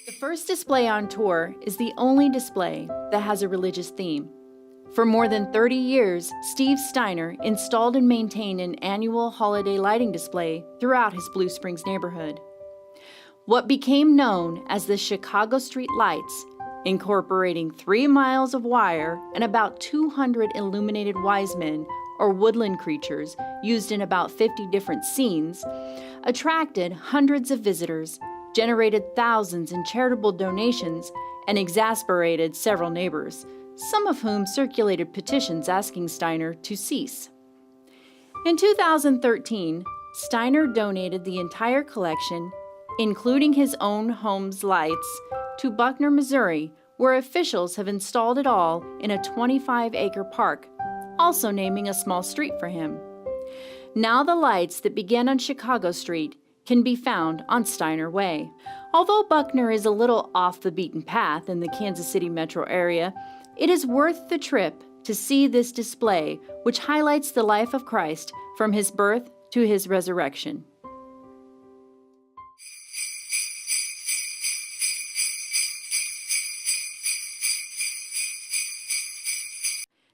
The first display on tour is the only display that has a religious theme. For more than 30 years, Steve Steiner installed and maintained an annual holiday lighting display throughout his Blue Springs neighborhood. What became known as the Chicago Street Lights, incorporating 3 miles of wire and about 200 illuminated wise men or woodland creatures used in about 50 different scenes, attracted hundreds of visitors, generated thousands in charitable donations, and exasperated several neighbors, some of whom circulated petitions asking Steiner to cease. In 2013, Steiner donated the entire collection, including his own home's lights, to Buckner, Missouri, where officials have installed it all in a 25-acre park, also naming a small street for him. Now the lights that began on Chicago Street can be found on Steiner Way. Although Buckner is a little off the beaten path in the Kansas City metro area, it is worth the trip to see this display, which highlights the life of Christ from his birth to his resurrection.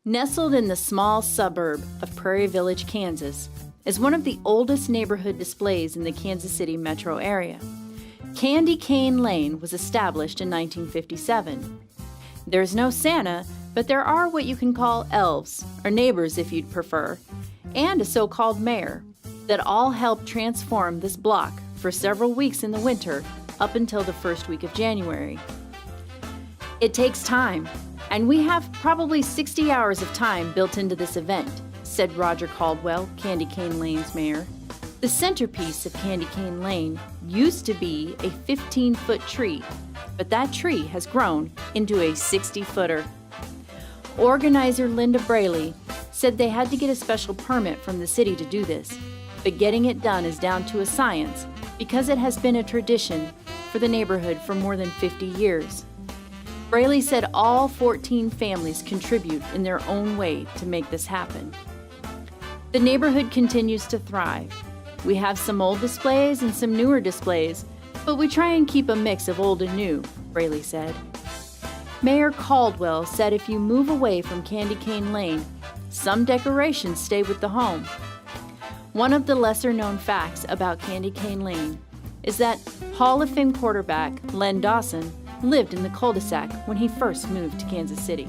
Nestled in the small suburb of Prairie Village, Kansas, is one of the oldest neighborhood displays in the Kansas City metro area. Candy Cane Lane was established in 1957. There's no Santa, but there are what you can call elves, or neighbors if you'd prefer, and a so-called mayor, that all help transform this block for several weeks in the winter up until the first week of January. It takes time, and we have probably 60 hours of time built into this event, said Roger Caldwell, Candy Cane Lane's mayor. The centerpiece of Candy Cane Lane used to be a 15-foot tree, but that tree has grown into a 60-footer. Organizer Linda Braley said they had to get a special permit from the city to do this, but getting it done is down to a science because it has been a tradition for the neighborhood for more than 50 years. Braley said all 14 families contribute in their own way to make this happen. The neighborhood continues to thrive. We have some old displays and some newer displays, but we try and keep a mix of old and new, Braley said. Mayor Caldwell said if you move away from Candy Cane Lane, some decorations stay with the home. One of the lesser-known facts about Candy Cane Lane is that Hall of Fame quarterback Len Dawson lived in the cul-de-sac when he first moved to Kansas City.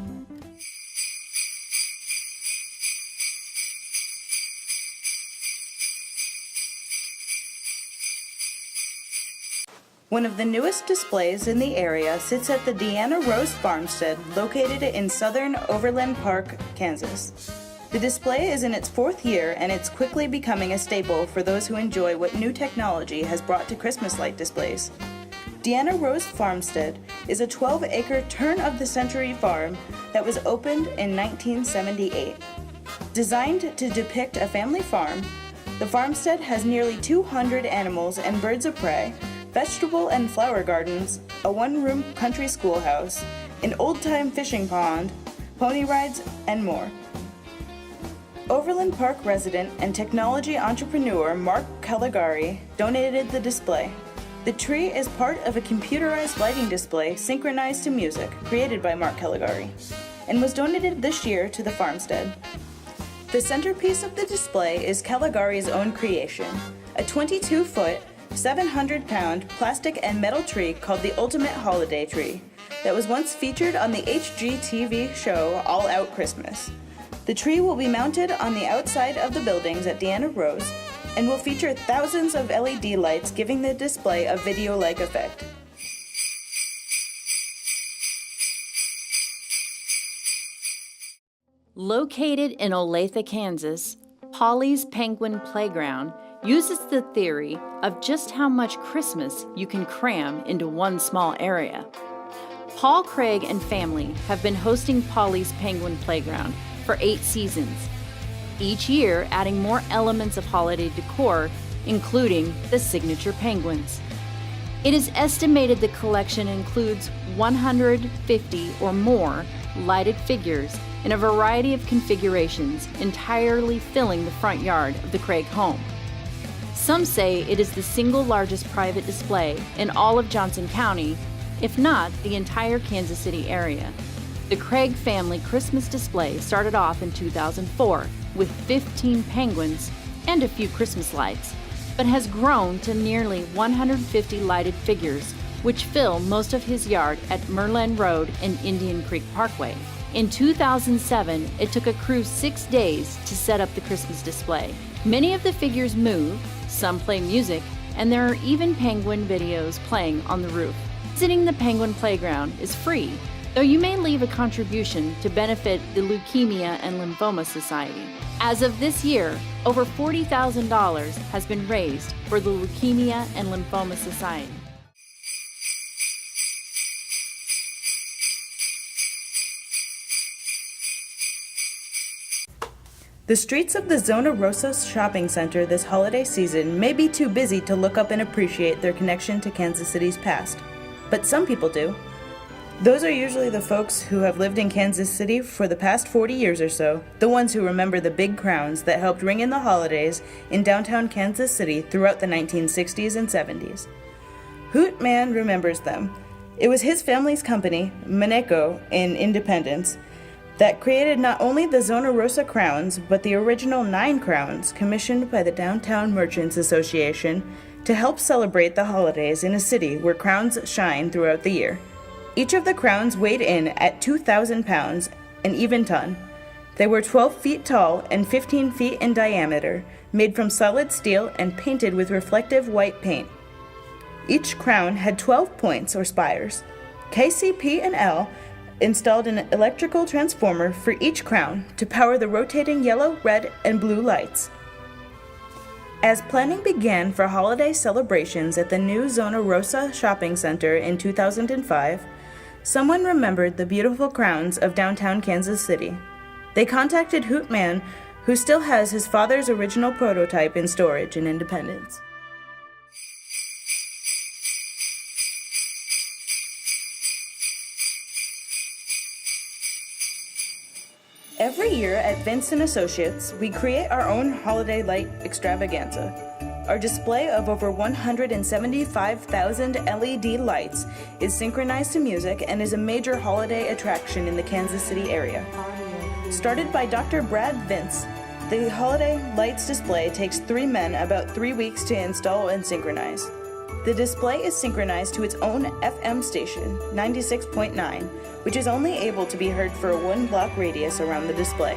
One of the newest displays in the area sits at the Deanna Rose farmstead located in southern Overland Park, Kansas. The display is in its 4th year and it's quickly becoming a staple for those who enjoy what new technology has brought to Christmas light displays. Deanna Rose Farmstead is a 12-acre turn-of-the-century farm that was opened in 1978. Designed to depict a family farm, the farmstead has nearly 200 animals and birds of prey, vegetable and flower gardens, a one-room country schoolhouse, an old-time fishing pond, pony rides, and more. Overland Park resident and technology entrepreneur Mark Caligari donated the display. The tree is part of a computerized lighting display synchronized to music created by Mark Caligari and was donated this year to the farmstead. The centerpiece of the display is Caligari's own creation, a 22-foot, 700-pound plastic and metal tree called the Ultimate Holiday Tree that was once featured on the HGTV show All Out Christmas. The tree will be mounted on the outside of the buildings at Deanna Rose and will feature thousands of LED lights giving the display a video-like effect. Located in Olathe, Kansas, Paulies Penguin Playground uses the theory of just how much Christmas you can cram into one small area. Paul Craig and family have been hosting Paulies Penguin Playground for 8 seasons, each year adding more elements of holiday decor, including the signature penguins. It is estimated the collection includes 150 or more lighted figures in a variety of configurations, entirely filling the front yard of the Craig home. Some say it is the single largest private display in all of Johnson County if not the entire Kansas City area. The Craig family Christmas display started off in 2004 with 15 penguins and a few Christmas lights, but has grown to nearly 150 lighted figures, which fill most of his yard at Merlin Road and Indian Creek Parkway. In 2007, it took a crew 6 days to set up the Christmas display. Many of the figures move, some play music, and there are even penguin videos playing on the roof. Visiting the Penguin Playground is free, though you may leave a contribution to benefit the Leukemia and Lymphoma Society. As of this year, over $40,000 has been raised for the Leukemia and Lymphoma Society. The streets of the Zona Rosa shopping center this holiday season may be too busy to look up and appreciate their connection to Kansas City's past, but some people do. Those are usually the folks who have lived in Kansas City for the past 40 years or so, the ones who remember the big crowns that helped ring in the holidays in downtown Kansas City throughout the 1960s and 70s. Hoot Man remembers them. It was his family's company, Maneco, in Independence, that created not only the Zona Rosa crowns, but the original 9 crowns commissioned by the Downtown Merchants Association to help celebrate the holidays in a city where crowns shine throughout the year. Each of the crowns weighed in at 2,000 pounds, an even ton. They were 12 feet tall and 15 feet in diameter, made from solid steel and painted with reflective white paint. Each crown had 12 points or spires. KCP and L installed an electrical transformer for each crown to power the rotating yellow, red, and blue lights. As planning began for holiday celebrations at the new Zona Rosa shopping center in 2005, someone remembered the beautiful crowns of downtown Kansas City. They contacted Hoot Man, who still has his father's original prototype in storage in Independence. Every year at Vincent Associates, we create our own holiday light extravaganza. Our display of over 175,000 LED lights is synchronized to music and is a major holiday attraction in the Kansas City area. Started by Dr. Brad Vince, the holiday lights display takes 3 men about 3 weeks to install and synchronize. The display is synchronized to its own FM station, 96.9, which is only able to be heard for a 1-block radius around the display.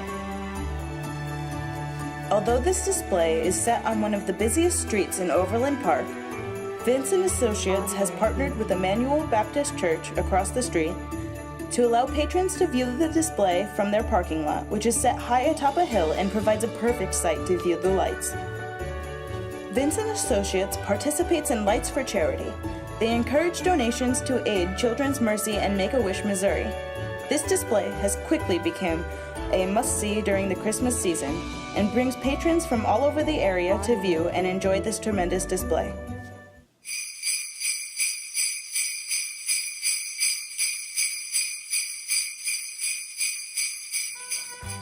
Although this display is set on one of the busiest streets in Overland Park, Vincent Associates has partnered with Emmanuel Baptist Church across the street to allow patrons to view the display from their parking lot, which is set high atop a hill and provides a perfect sight to view the lights. Vincent Associates participates in Lights for Charity. They encourage donations to aid Children's Mercy and Make-A-Wish Missouri. This display has quickly become a must-see during the Christmas season and brings patrons from all over the area to view and enjoy this tremendous display.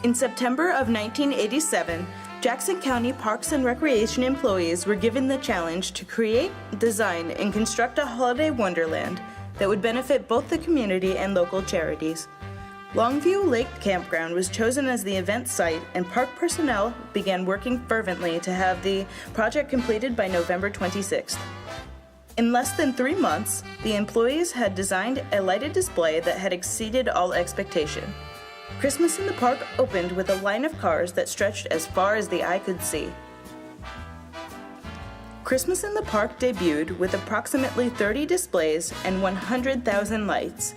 In September of 1987, Jackson County Parks and Recreation employees were given the challenge to create, design, and construct a holiday wonderland that would benefit both the community and local charities. Longview Lake Campground was chosen as the event site, and park personnel began working fervently to have the project completed by November 26th. In less than 3 months, the employees had designed a lighted display that had exceeded all expectation. Christmas in the Park opened with a line of cars that stretched as far as the eye could see. Christmas in the Park debuted with approximately 30 displays and 100,000 lights.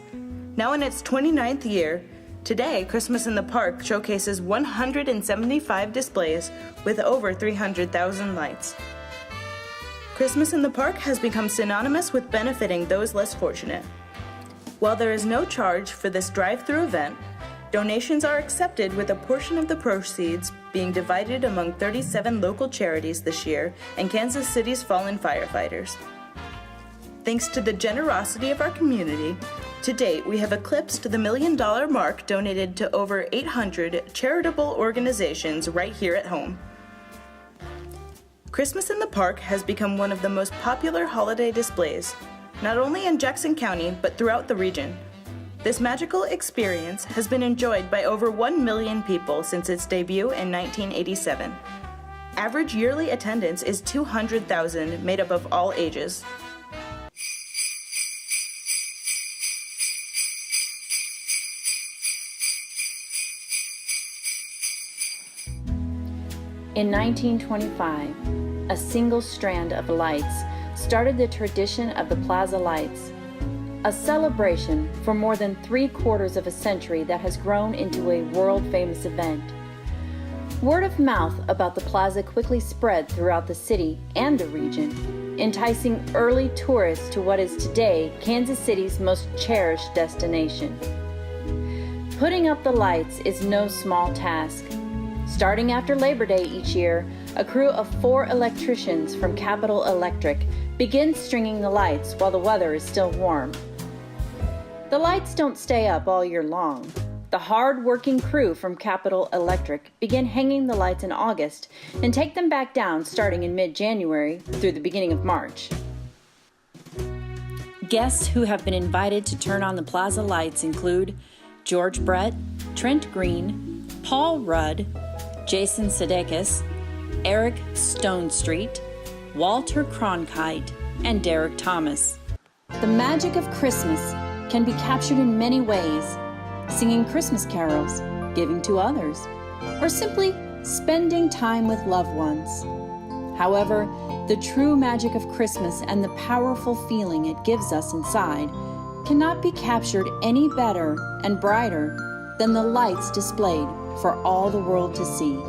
Now in its 29th year, today Christmas in the Park showcases 175 displays with over 300,000 lights. Christmas in the Park has become synonymous with benefiting those less fortunate. While there is no charge for this drive-through event, donations are accepted, with a portion of the proceeds being divided among 37 local charities this year and Kansas City's fallen firefighters. Thanks to the generosity of our community, to date we have eclipsed the $1 million mark donated to over 800 charitable organizations right here at home. Christmas in the Park has become one of the most popular holiday displays. not only in Jackson County, but throughout the region. This magical experience has been enjoyed by over 1 million people since its debut in 1987. Average yearly attendance is 200,000, made up of all ages. In 1925, a single strand of lights started the tradition of the Plaza Lights, a celebration for more than 3/4 of a century that has grown into a world-famous event. Word of mouth about the plaza quickly spread throughout the city and the region, enticing early tourists to what is today Kansas City's most cherished destination. Putting up the lights is no small task. Starting after Labor Day each year, a crew of 4 electricians from Capital Electric begins stringing the lights while the weather is still warm. The lights don't stay up all year long. The hard-working crew from Capital Electric begin hanging the lights in August and take them back down starting in mid-January through the beginning of March. Guests who have been invited to turn on the Plaza Lights include George Brett, Trent Green, Paul Rudd, Jason Sudeikis, Eric Stonestreet, Walter Cronkite, and Derek Thomas. The magic of Christmas can be captured in many ways: singing Christmas carols, giving to others, or simply spending time with loved ones. However, the true magic of Christmas and the powerful feeling it gives us inside cannot be captured any better and brighter than the lights displayed for all the world to see.